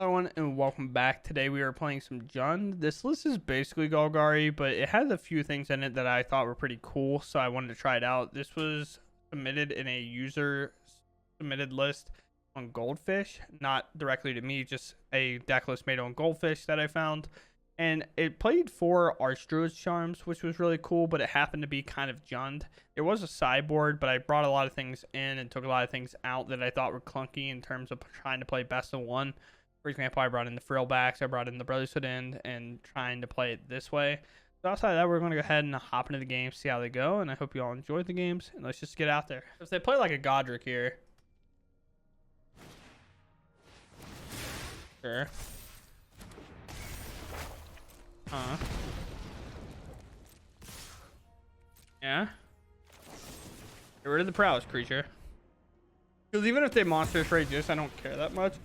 Hello everyone and welcome back. Today we are playing some Jund. This list is basically Golgari, but it has a few things in it that I thought were pretty cool, so I wanted to try it out. This was submitted in a user submitted list on Goldfish, not directly to me, just a deck list made on Goldfish that I found. And it played 4 Archdruid's Charms, which was really cool, but it happened to be kind of Jund. There was a sideboard, but I brought a lot of things in and took a lot of things out that I thought were clunky in terms of trying to play best of one. For example, I brought in the Frillbacks, I brought in the Brotherhood End, and trying to play it this way. So outside of that, we're going to go ahead and hop into the game, see how they go, and I hope you all enjoyed the games, and let's just get out there. If they play like a Godric here. Sure. Yeah. Get rid of the prowess creature. Because even if they monster trade this, I don't care that much.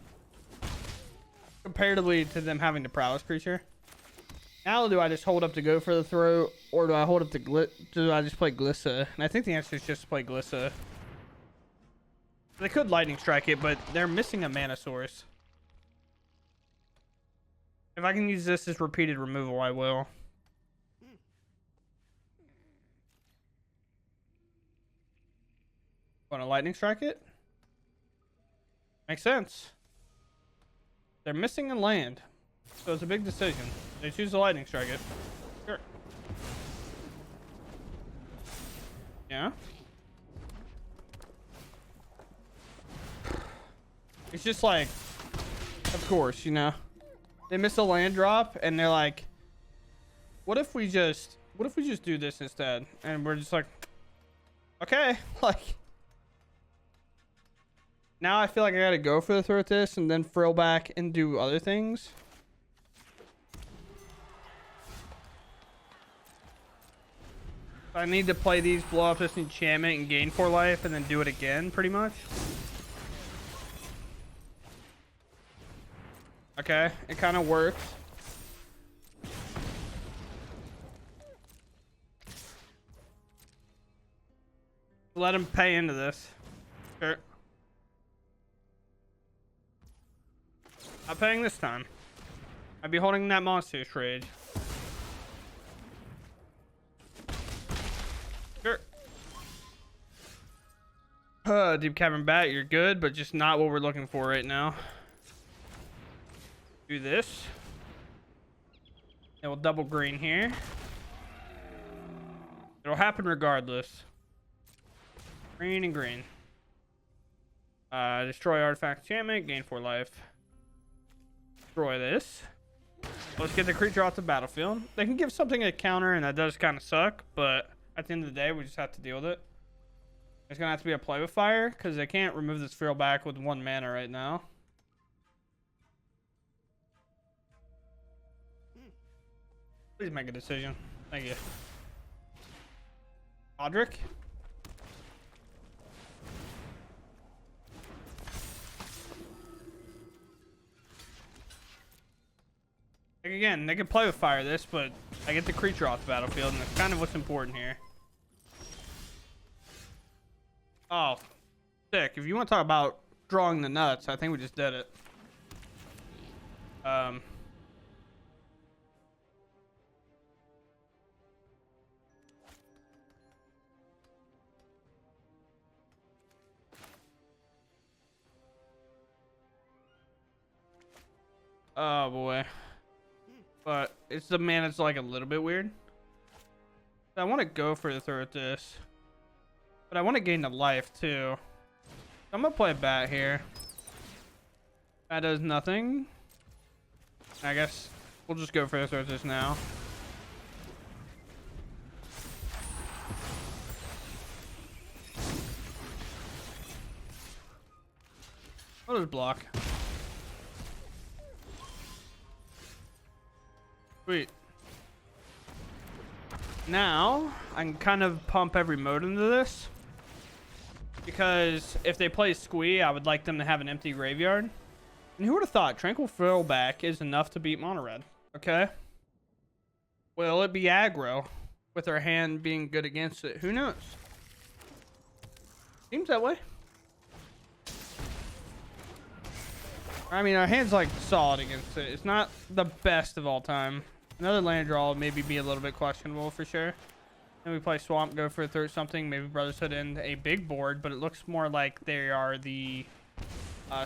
Comparatively to them having the prowess creature. Now do I just hold up to go for the throw, or do I hold up to do I just play Glissa? And I think the answer is just to play Glissa. They could lightning strike it, but they're missing a mana source. If I can use this as repeated removal, I will. Want to lightning strike it? Makes sense. They're missing a land, so it's a big decision. They choose to lightning strike it. Sure. Yeah. It's just like, of course, you know, they miss a land drop and they're like, what if we just do this instead? And we're just like, okay, like. Now I feel like I gotta go for the throw with this and then frill back and do other things. I need to play these, blow up this enchantment and gain 4 life and then do it again pretty much. Okay, it kind of works. Let him pay into this. Sure. Not paying this time. I'd be holding that monster trade. Sure. Deep Cavern Bat, you're good, but just not what we're looking for right now. Do this. And we'll double green here. It'll happen regardless. Green and green. Destroy artifact enchantment, gain 4 life. Destroy this. Let's get the creature off the battlefield. They can give something a counter, and that does kind of suck, but at the end of the day, we just have to deal with it. There's gonna have to be a play with fire because they can't remove this field back with 1 mana right now. Please make a decision. Thank you. Godric. Like again, they can play with fire this, but I get the creature off the battlefield, and that's kind of what's important here. Oh, sick. If you want to talk about drawing the nuts, I think we just did it. Oh boy. But it's the mana's like a little bit weird. I want to go for the throw at this, but I want to gain the life too. I'm gonna play a bat here. That does nothing. I guess we'll just go for the throw at this now. What is block? Sweet. Now I can kind of pump every mode into this, because if they play Squee, I would like them to have an empty graveyard. And who would have thought Tranquil Frillback is enough to beat Mono Red? Okay. Will it be aggro with our hand being good against it? Who knows? Seems that way. I mean, our hand's like solid against it. It's not the best of all time. Another land draw would maybe be a little bit questionable for sure. Then we play Swamp, go for a third something. Maybe Brotherhood in a big board, but it looks more like they are the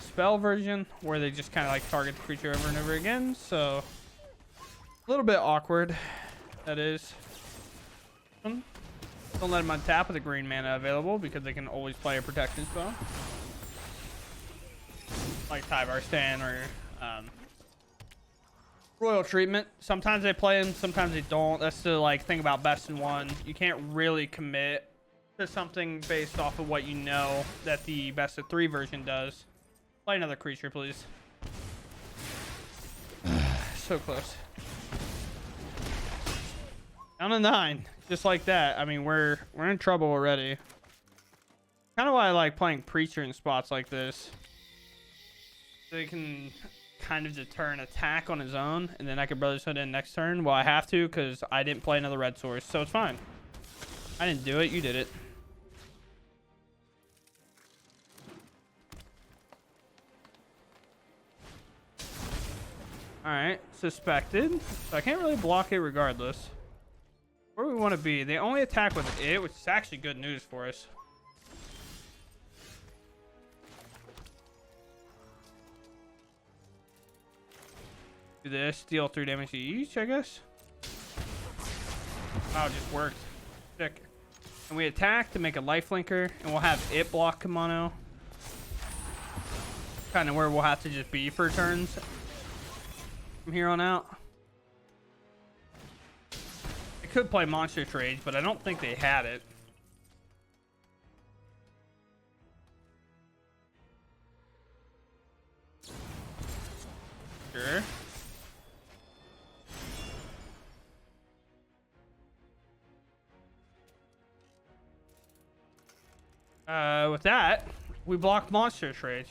spell version where they just kind of like target the creature over and over again. So a little bit awkward, that is. Don't let them untap with a green mana available because they can always play a protection spell. Like Tyvar Stan or Royal Treatment. Sometimes they play them, sometimes they don't. That's the like thing about best in one. You can't really commit to something based off of what you know that the best of 3 version does. Play another creature, please. So close. Down to 9, just like that. I mean, we're in trouble already. Kind of why I like playing Preacher in spots like this. They can kind of deter an attack on his own, and then I can Brotherhood in next turn. Well, I have to because I didn't play another red source, so it's fine. I didn't do it, you did it. Alright, suspected. So I can't really block it regardless. Where do we want to be? They only attack with it, which is actually good news for us. Do this, deal 3 damage to each, I guess. Wow, it just worked. Sick. And we attack to make a lifelinker, and we'll have it block Kamano. Kind of where we'll have to just be for turns from here on out. I could play Monster Trades, but I don't think they had it. Sure. With that, we block Monster Trade.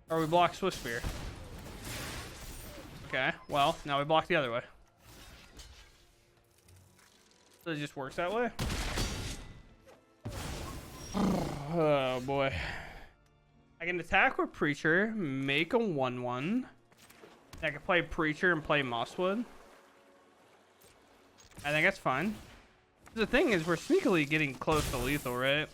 Or we block Swift Spear. Okay, well, now we block the other way. So it just works that way. Oh boy. I can attack with Preacher, make a 1/1. I can play Preacher and play Mosswood. I think that's fine. The thing is, we're sneakily getting close to lethal, right?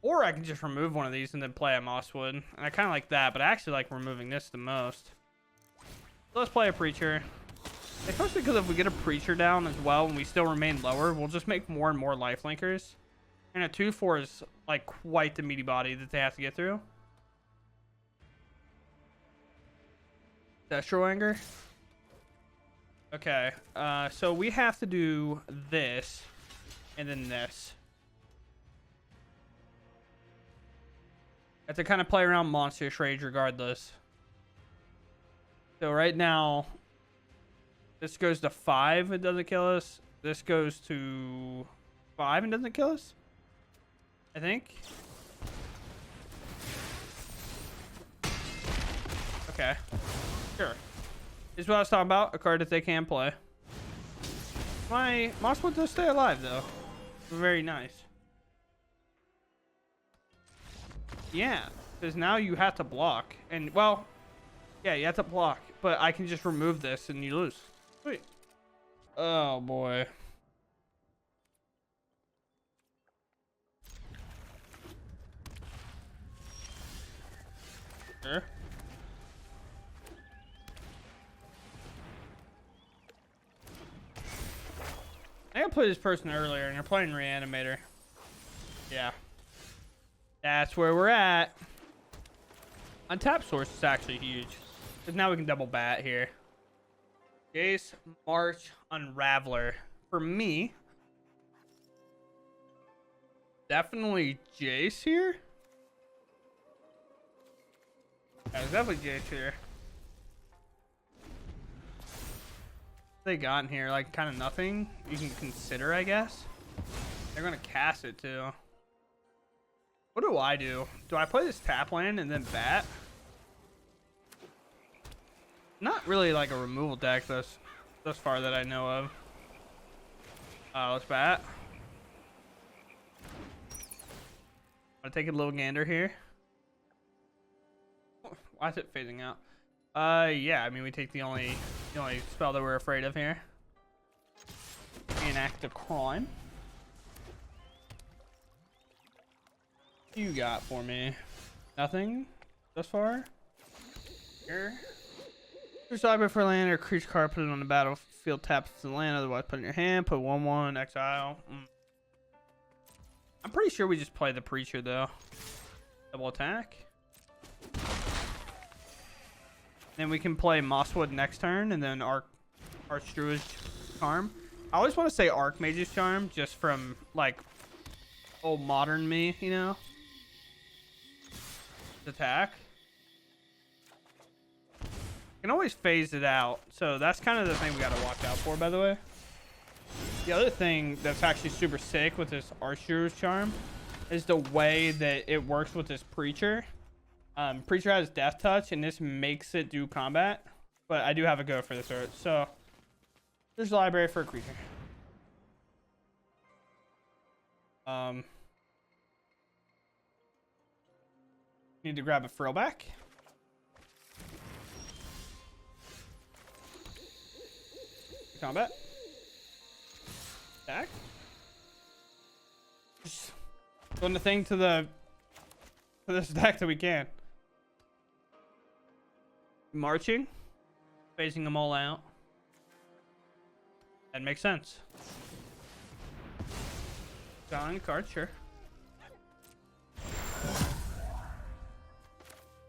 Or I can just remove one of these and then play a Mosswood. And I kind of like that, but I actually like removing this the most. So let's play a Preacher. Especially because if we get a Preacher down as well and we still remain lower, we'll just make more and more lifelinkers. And a 2/4 is like quite the meaty body that they have to get through. Destro Anger. Okay, so we have to do this and then this. I have to kind of play around Monstrous Rage regardless. So right now, this goes to 5 and doesn't kill us. This goes to 5 and doesn't kill us, I think. Okay, sure. This is what I was talking about, a card that they can play. My Mosswood does stay alive though. Very nice. Yeah, because now you have to block. And, well, yeah, you have to block. But I can just remove this and you lose. Sweet. Oh, boy. Sure. I think I played this person earlier, and they're playing Reanimator. Yeah. That's where we're at. Untap source is actually huge. Because now we can double bat here. Jace, March, Unraveler. For me, definitely Jace here. Yeah, there's definitely Jace here. They got in here like kind of nothing you can consider, I guess. They're gonna cast it too. What do I do? Do I play this tap land and then bat? Not really like a removal deck thus far that I know of. Let's bat. I'm gonna take a little gander here. Why is it phasing out? Yeah, I mean, we take the only spell that we're afraid of here. Enact a crime. What you got for me? Nothing thus far? Here. Choose library for land or creature card, put it on the battlefield, tap to the land, otherwise put it in your hand, put 1/1, exile. I'm pretty sure we just play the preacher though. Double attack. Then we can play Mosswood next turn, and then Archdruid's Charm. I always want to say Archmage's Charm, just from like old modern me, you know. Attack. Can always phase it out, so that's kind of the thing we got to watch out for, by the way. The other thing that's actually super sick with this Archdruid's Charm is the way that it works with this Preacher. Preacher has Death Touch, and this makes it do combat, but I do have a go for this earth. So there's a library for a creature. Need to grab a frill back. Combat. Attack. Just doing the thing to this deck that we can. Marching. Phasing them all out. That makes sense. Drawing a card, sure.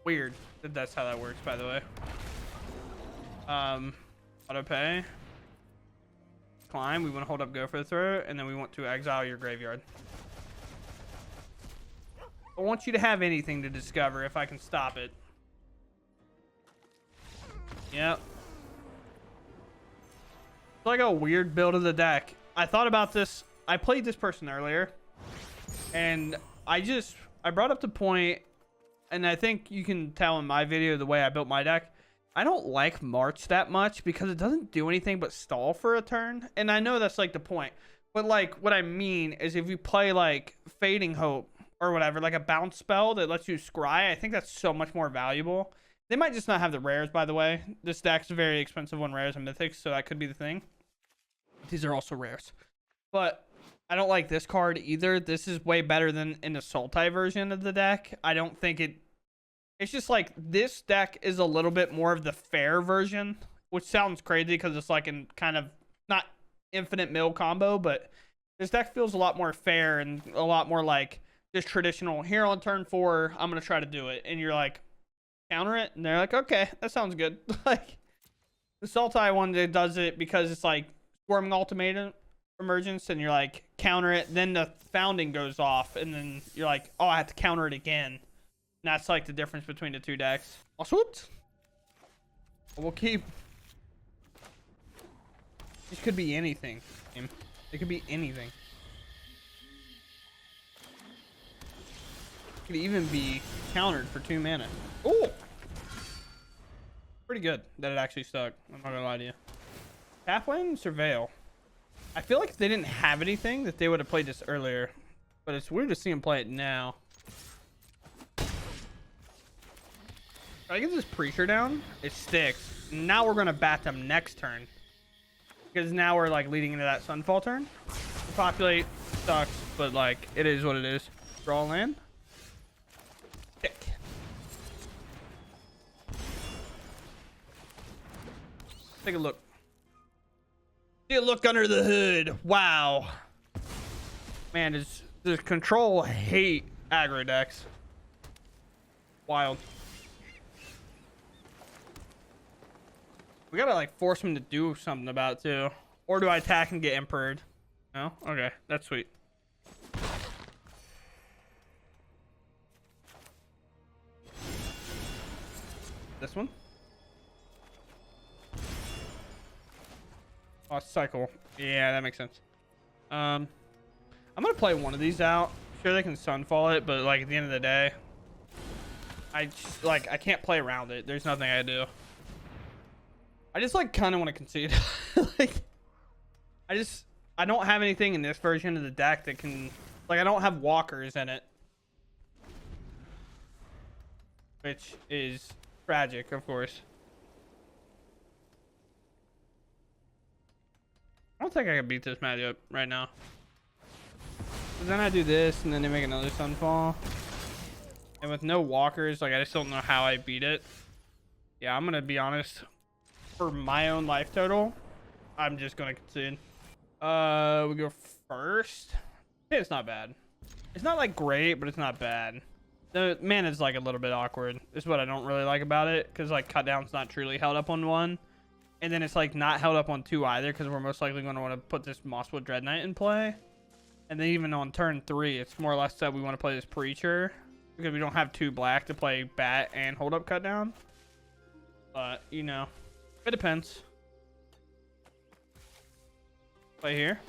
Weird that that's how that works, by the way. Auto pay. Climb. We want to hold up, go for the throw, and then we want to exile your graveyard. I want you to have anything to discover if I can stop it. Yep. It's like a weird build of the deck. I thought about this. I played this person earlier, and I brought up the point, and I think you can tell in my video the way I built my deck. I don't like March that much because it doesn't do anything but stall for a turn. And I know that's like the point. But like what I mean is if you play like Fading Hope or whatever, like a bounce spell that lets you scry, I think that's so much more valuable. They might just not have the rares, by the way. This deck's very expensive on rares and mythics, so that could be the thing. These are also rares. But I don't like this card either. This is way better than in the Sultai version of the deck. I don't think it's just like this deck is a little bit more of the fair version, which sounds crazy because it's like in kind of not infinite mill combo, but this deck feels a lot more fair and a lot more like just traditional. Here on turn 4, I'm going to try to do it. And you're like, counter it. And they're like, okay, that sounds good. Like the Sultai one that does it because it's like Swarming Ultimatum Emergence, and you're like, counter it. Then the Founding goes off, and then you're like, oh, I have to counter it again. And that's like the difference between the two decks. Swooped. We'll keep. This could be anything. It could be anything. It could even be countered for 2 mana. Oh, pretty good that it actually stuck. I'm not gonna lie to you. Tapland, Surveil. I feel like if they didn't have anything, that they would have played this earlier. But it's weird to see them play it now. I get this Preacher down. It sticks. Now we're gonna bat them next turn, because now we're like leading into that Sunfall turn. Populate sucks, but like it is what it is. Draw land. Tick. Take a look. Take a look under the hood. Wow. Man, does Control hate aggro decks? Wild. We gotta like force him to do something about it too. Or do I attack and get Emperored? No? Okay, that's sweet. This one? Oh, cycle. Yeah, that makes sense. I'm gonna play one of these out. Sure, they can Sunfall it, but like at the end of the day, I can't play around it. There's nothing I do. I just like kind of want to concede. Like, I don't have anything in this version of the deck that can, like, I don't have walkers in it. which is tragic, of course. I don't think I can beat this matchup right now. Then I do this, and then they make another Sunfall. And with no walkers, like, I just don't know how I beat it. Yeah, I'm gonna be honest. For my own life total, I'm just gonna concede. We go first. Okay, it's not bad. It's not like great, but it's not bad. The mana's like a little bit awkward. This is what I don't really like about it, because like cut down's not truly held up on one, and then it's like not held up on two either, because we're most likely going to want to put this Mosswood Dread Knight in play. And then even on turn 3, it's more or less that we want to play this Preacher, because we don't have 2 black to play Bat and hold up cut down. But you know, it depends. Play here.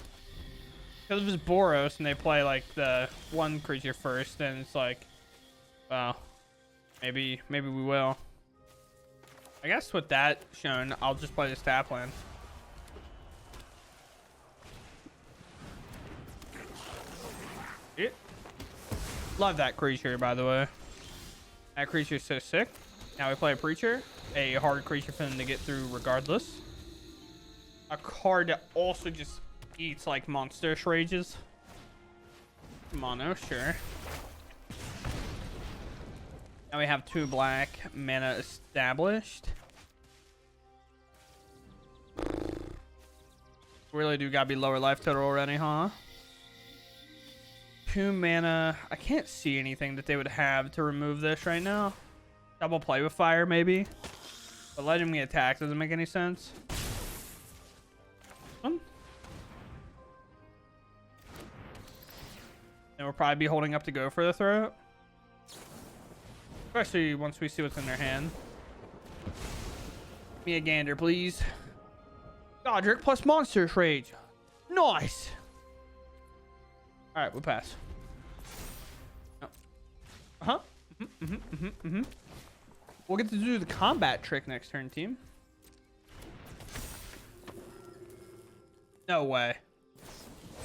Because if it's Boros and they play like the one creature first, then it's like, well, maybe we will. I guess with that shown, I'll just play this tap land. Love that creature, by the way. That creature is so sick. Now we play a Preacher, a hard creature for them to get through regardless. A card that also just eats like monstrous rages. Mono, sure. Now we have 2 black, mana established. Really do gotta be lower life total already, huh? 2 mana. I can't see anything that they would have to remove this right now. Double play with fire, maybe. But letting me attack doesn't make any sense. And we'll probably be holding up to go for the throat. Especially once we see what's in their hand. Give me a gander, please. Godric plus Monstrous Rage. Nice. Alright, we'll pass. Oh. Uh-huh. We'll get to do the combat trick next turn, team. No way.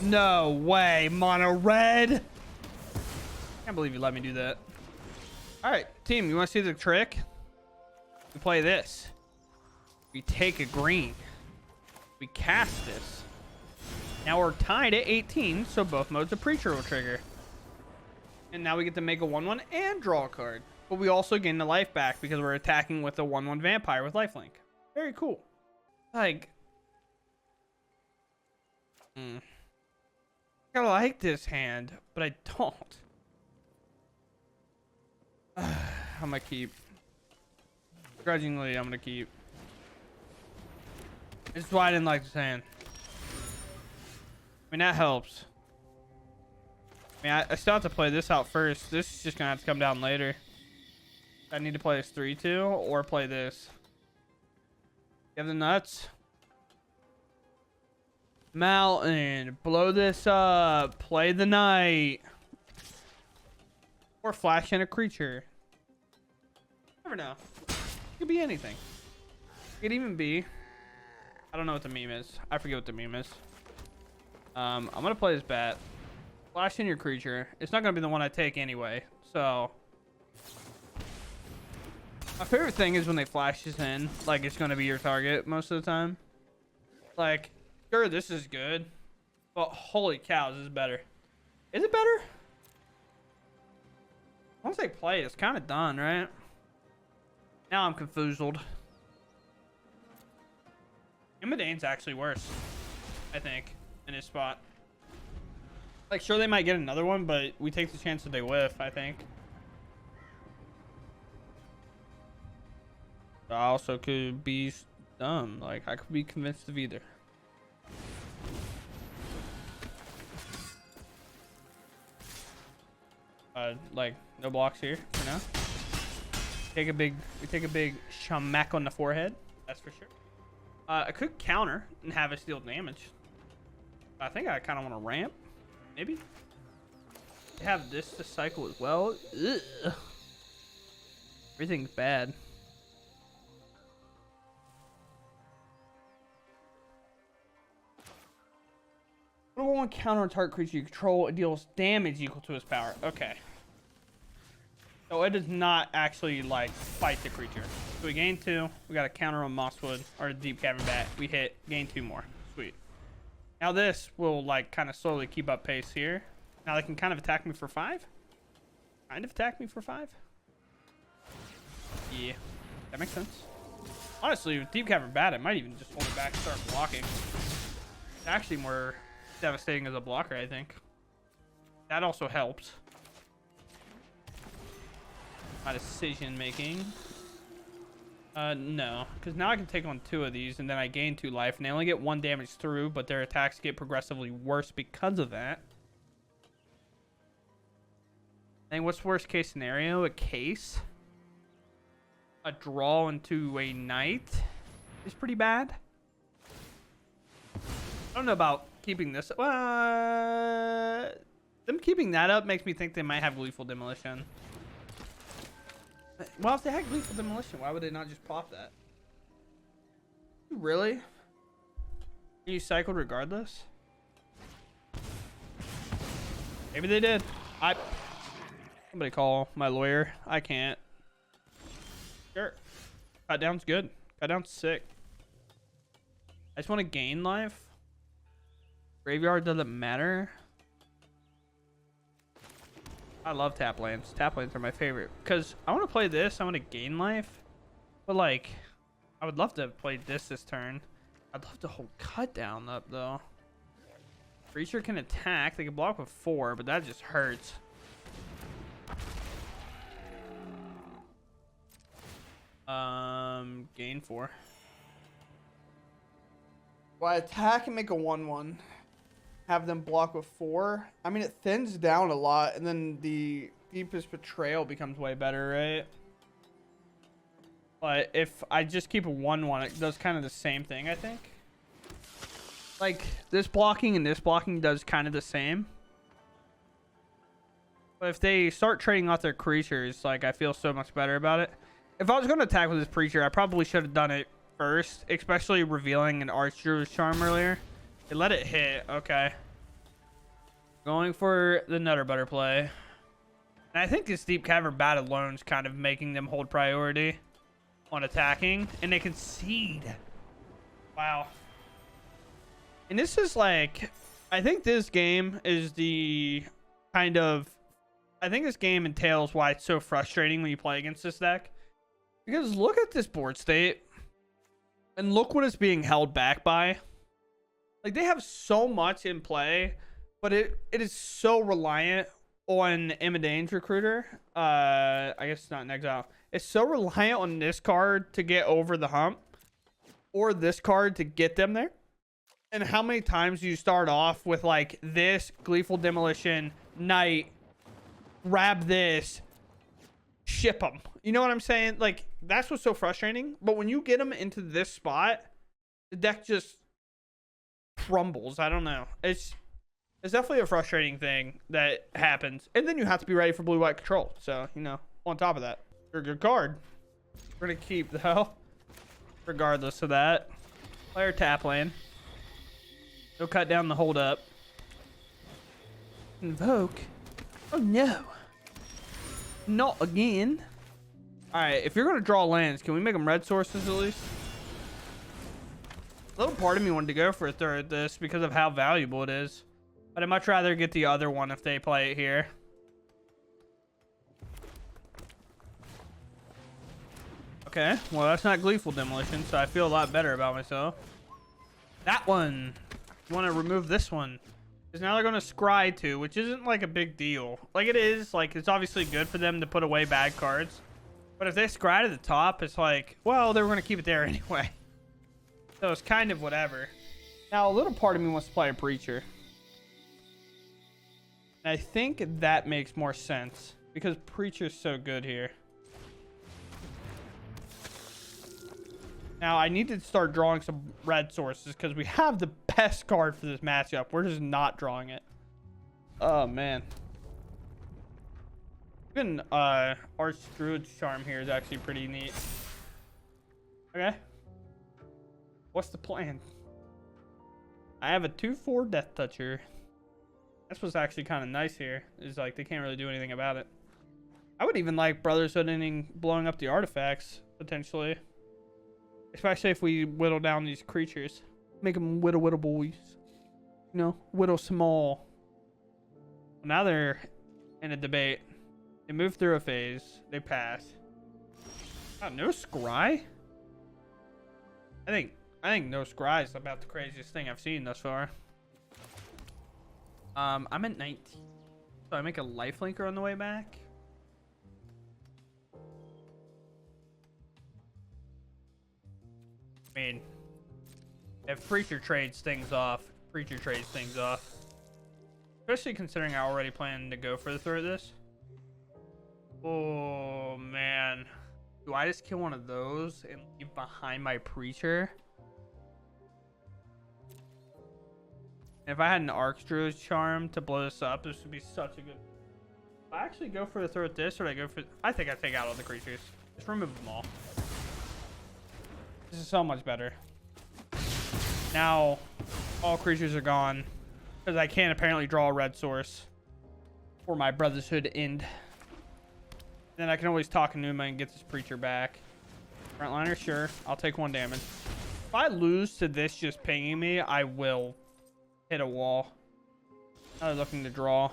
No way, mono red. Can't believe you let me do that. Alright, team, you want to see the trick? We play this. We take a green. We cast this. Now we're tied at 18, so both modes of Preacher will trigger. And now we get to make a 1/1 and draw a card. But we also gain the life back because we're attacking with a 1/1 vampire with lifelink. Very cool. Like, I like this hand, but I don't. I'm gonna keep. Grudgingly, I'm gonna keep. This is why I didn't like this hand. I mean, that helps. I mean, I still have to play this out first. This is just gonna have to come down later. I need to play this 3/2 or play this. You have the nuts? Mountain. Blow this up. Play the knight. Or flash in a creature. Never know. It could be anything. It could even be. I don't know what the meme is. I forget what the meme is. I'm gonna play this bat. Flash in your creature. It's not gonna be the one I take anyway. So my favorite thing is when they flash this in, like it's gonna be your target most of the time. Like, sure, this is good, but holy cow, this is better. Is it better? Once they play, it's kind of done, right? Now I'm confused. Immodane's actually worse, I think, in his spot. Like, sure, they might get another one, but we take the chance that they whiff, I think. I also could be dumb. Like, I could be convinced of either. Like, no blocks here for now. We take a big smack on the forehead. That's for sure. I could counter and have us deal damage. I think I kind of want to ramp. Maybe. Have this to cycle as well. Ugh. Everything's bad. What do I want to counter a target creature you control? It deals damage equal to its power. Okay. So it does not actually like fight the creature. So we gain 2. We got a counter on Mosswood or a Deep Cavern Bat. We hit, gain 2 more. Sweet. Now this will like kind of slowly keep up pace here. Now they can kind of attack me for 5. Kind of attack me for 5. Yeah, that makes sense. Honestly, with Deep Cavern Bat, it might even just hold it back and start blocking. It's actually more devastating as a blocker, I think. That also helps. My decision making. No, because now I can take on 2 of these and then I gain 2 life and they only get 1 damage through, but their attacks get progressively worse because of that. I think what's worst case scenario? A case? A draw into a knight is pretty bad. I don't know about keeping this. Them keeping that up makes me think they might have Gleeful Demolition. Well, if they had Gleeful Demolition, why would they not just pop that? Really? You cycled regardless? Maybe they did. Somebody call my lawyer. I can't. Sure. Cut down's good. Cut down's sick. I just want to gain life. Graveyard doesn't matter. I love tap lands. Tap lands are my favorite because I want to play this. I want to gain life, but like, I would love to play this turn. I'd love to hold cut down up though. Creature can attack. They can block with 4, but that just hurts. Gain 4. Well, I attack and make a 1/1. Have them block with 4. I mean, it thins down a lot, and then the Deepest Betrayal becomes way better, right? But if I just keep a 1/1, it does kind of the same thing, I think. Like, this blocking and this blocking does kind of the same. But if they start trading off their creatures, like, I feel so much better about it. If I was going to attack with this Preacher, I probably should have done it first, especially revealing an Archdruid's Charm earlier. They let it hit. Okay. Going for the Nutter Butter play. And I think this Deep Cavern Bat alone is kind of making them hold priority on attacking. And they concede. Wow. And this is like... I think this game is the kind of... I think this game entails why it's so frustrating when you play against this deck. Because look at this board state. And look what it's being held back by. Like, they have so much in play, but it is so reliant on Imadane's Recruiter. I guess it's not in exile. It's so reliant on this card to get over the hump, or this card to get them there. And how many times do you start off with, like, this, Gleeful Demolition, Knight, grab this, ship them. You know what I'm saying? Like, that's what's so frustrating. But when you get them into this spot, the deck just... crumbles. I don't know. It's definitely a frustrating thing that happens, and then you have to be ready for blue-white control. So, you know, on top of that, you're a good card. We're gonna keep though, regardless of that. Player tap lane. He'll cut down the hold up. Invoke. Oh no, not again. All right, if you're gonna draw lands, can we make them red sources at least? A little part of me wanted to go for a third this because of how valuable it is. But I'd much rather get the other one if they play it here. Okay, well, that's not Gleeful Demolition, so I feel a lot better about myself. That one. You want to remove this one. Because now they're going to scry too, which isn't like a big deal. Like, it is. Like, it's obviously good for them to put away bad cards. But if they scry to the top, it's like, well, they were going to keep it there anyway. So it's kind of whatever. Now, a little part of me wants to play a Preacher. And I think that makes more sense. Because Preacher's so good here. Now, I need to start drawing some red sources. Because we have the best card for this matchup. We're just not drawing it. Oh, man. Even Archdruid's Charm here is actually pretty neat. Okay. What's the plan? I have a 2/4 Death Toucher. That's what's actually kind of nice here. Is like they can't really do anything about it. I would even like Brotherhood ending blowing up the artifacts, potentially. Especially if we whittle down these creatures. Make them whittle boys. You know, whittle small. Well, now they're in a debate. They move through a phase. They pass. Oh, no scry? I think no scry is about the craziest thing I've seen thus far. I'm at 19. So I make a lifelinker on the way back. I mean, if Preacher trades things off, Especially considering I already plan to go for the throw of this. Oh, man. Do I just kill one of those and leave behind my Preacher? If I had an Archdruid's Charm to blow this up, this would be such a good... If I actually go for the throw with this, or I go for... I think I take out all the creatures. Just remove them all. This is so much better. Now, all creatures are gone. Because I can't apparently draw a red source. For my Brotherhood end. Then I can always talk Enuma and get this Preacher back. Frontliner, sure. I'll take 1 damage. If I lose to this just pinging me, I will hit a wall. Now they're looking to draw.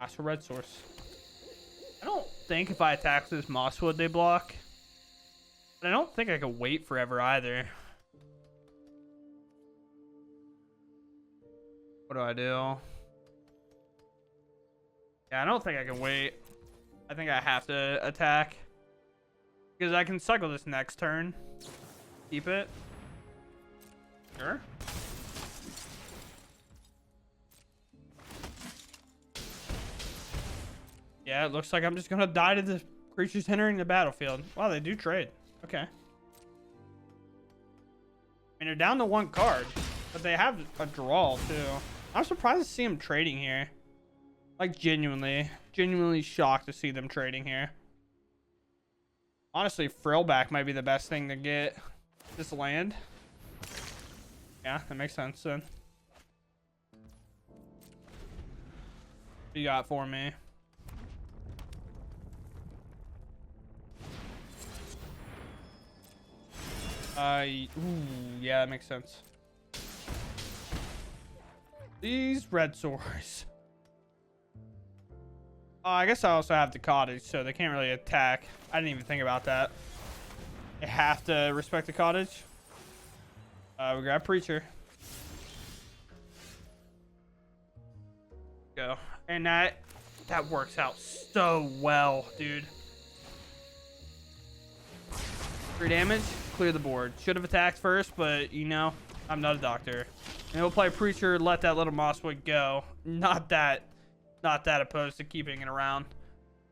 Ask for red source. I don't think if I attack this Mosswood they block. But I don't think I can wait forever either. What do I do? Yeah, I don't think I can wait. I think I have to attack. Because I can cycle this next turn. Keep it. Sure. Yeah, it looks like I'm just going to die to the creatures entering the battlefield. Wow, they do trade. Okay. I mean, they're down to 1 card. But they have a draw, too. I'm surprised to see them trading here. Like, genuinely shocked to see them trading here. Honestly, Frillback might be the best thing to get this land. Yeah, that makes sense then. What you got for me? Ooh, yeah, that makes sense. These red swords. Oh, I guess I also have the cottage, so they can't really attack. I didn't even think about that. They have to respect the cottage. We grab Preacher. Go. And that works out so well, dude. 3 damage. Clear the board. Should have attacked first, but you know, I'm not a doctor. And he'll play Preacher, let that little Mosswood go. Not that opposed to keeping it around.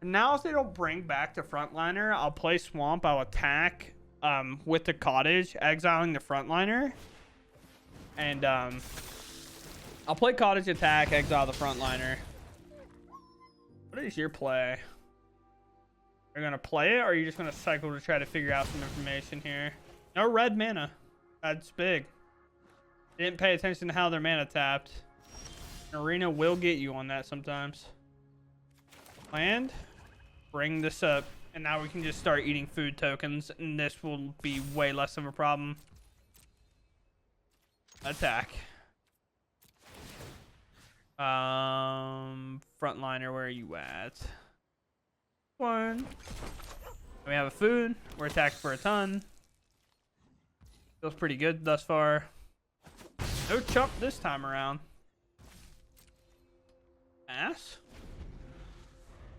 And now if they don't bring back the frontliner, I'll play Swamp. I'll attack with the cottage, exiling the frontliner. And I'll play cottage, attack, exile the frontliner. What is your play? Are you gonna play it, or are you just gonna cycle to try to figure out some information here? No red mana. That's big. Didn't pay attention to how their mana tapped. Arena will get you on that sometimes. Land. Bring this up. And now we can just start eating food tokens. And this will be way less of a problem. Attack. Frontliner, where are you at? 1. We have a food. We're attacked for a ton. Feels pretty good thus far. No chump this time around. Ass.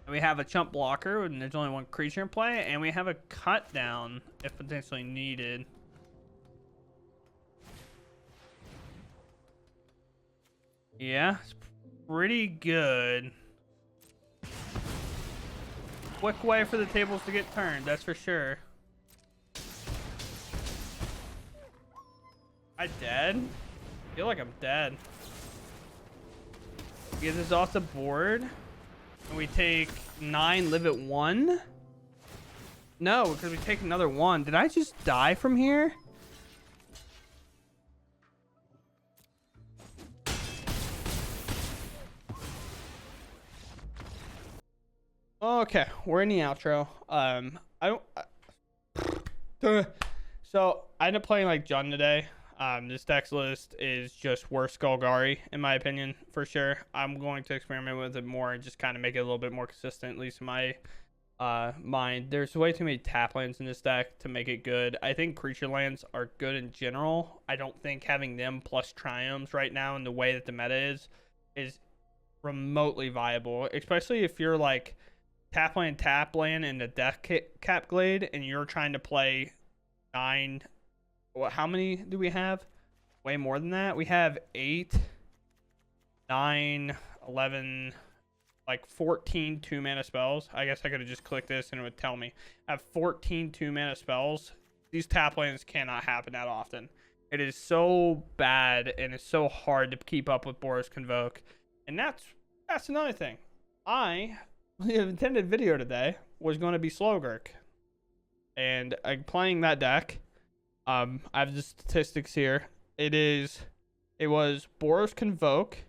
And we have a chump blocker, and there's only 1 creature in play, and we have a cut down if potentially needed. Yeah, it's pretty good. Quick way for the tables to get turned, that's for sure. I dead? I feel like I'm dead. Get this off the board. And we take 9, live at 1. No, because we take another 1. Did I just die from here? Okay, we're in the outro. I don't. So I ended up playing like Jund today. This deck list is just worse Golgari in my opinion, for sure. I'm going to experiment with it more and just kind of make it a little bit more consistent, at least in my mind. There's way too many tap lands in this deck to make it good. I think creature lands are good in general. I don't think having them plus triomes right now in the way that the meta is remotely viable, especially if you're like tap land in the death cap glade and you're trying to play 9. What, how many do we have? Way more than that. We have 8, 9, 11, like 14 2-mana spells. I guess I could have just clicked this and it would tell me. I have 14 2-mana spells. These tap lands cannot happen that often. It is so bad and it's so hard to keep up with Boros Convoke. And that's another thing. The intended video today was going to be Slowgurk. And I'm playing that deck. I have the statistics here. It was Boros Convoke.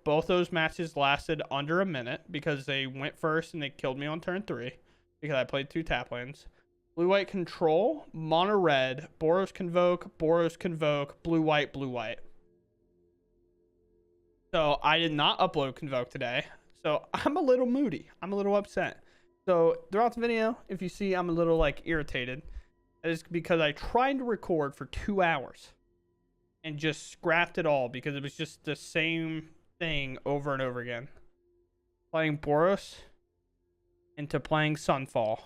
Both those matches lasted under a minute because they went first and they killed me on turn 3 because I played 2 tap lands. Blue White Control, Mono Red, Boros Convoke, Blue White. So I did not upload Convoke today. So I'm a little moody. I'm a little upset. So throughout the video, if you see I'm a little like irritated, that is because I tried to record for 2 hours and just scrapped it all because it was just the same thing over and over again. Playing Boros into playing Sunfall.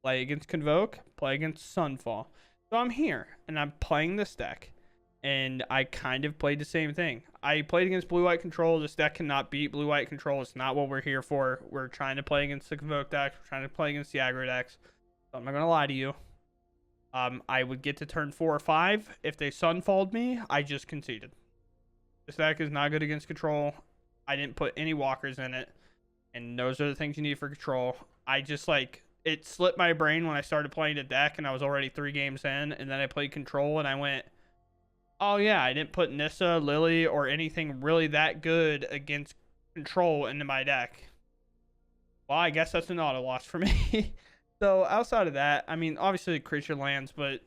Play against Convoke, play against Sunfall. So I'm here and I'm playing this deck. And I kind of played the same thing. I played against Blue White Control. This deck cannot beat Blue White Control. It's not what we're here for. We're trying to play against the Convoke decks. We're trying to play against the aggro decks. So I'm not going to lie to you. I would get to turn 4 or 5. If they Sunfalled me, I just conceded. This deck is not good against Control. I didn't put any walkers in it. And those are the things you need for Control. I just like... It slipped my brain when I started playing the deck and I was already 3 games in. And then I played Control and I went... Oh, yeah, I didn't put Nissa, Lily, or anything really that good against Control into my deck. Well, I guess that's an auto loss for me. So, outside of that, I mean, obviously creature lands, but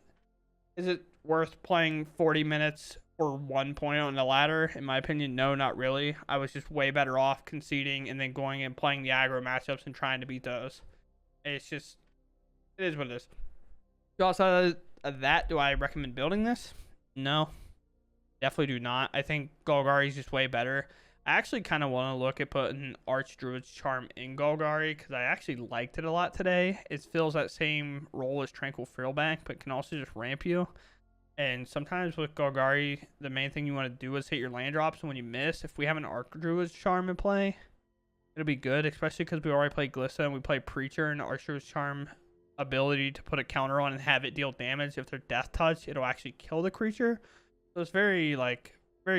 is it worth playing 40 minutes for 1 point on the ladder? In my opinion, no, not really. I was just way better off conceding and then going and playing the aggro matchups and trying to beat those. It's just, it is what it is. So, outside of that, do I recommend building this? No. Definitely do not. I think Golgari is just way better. I actually kind of want to look at putting Archdruid's Charm in Golgari because I actually liked it a lot today. It fills that same role as Tranquil Frillbank, but can also just ramp you. And sometimes with Golgari, the main thing you want to do is hit your land drops. And when you miss, if we have an Archdruid's Charm in play, it'll be good, especially because we already played Glissa and we play Preacher, and Archdruid's Charm ability to put a counter on and have it deal damage. If they're Death Touch, it'll actually kill the creature. So it's very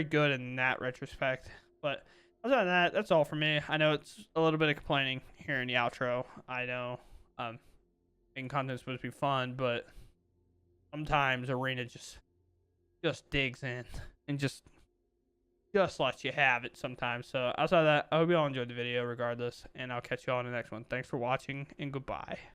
good in that retrospect. But other than that, that's all for me. I know it's a little bit of complaining here in the outro. I know making content is supposed to be fun, but sometimes Arena just digs in and just lets you have it sometimes. So outside of that, I hope you all enjoyed the video regardless, and I'll catch you all in the next one. Thanks for watching, and goodbye.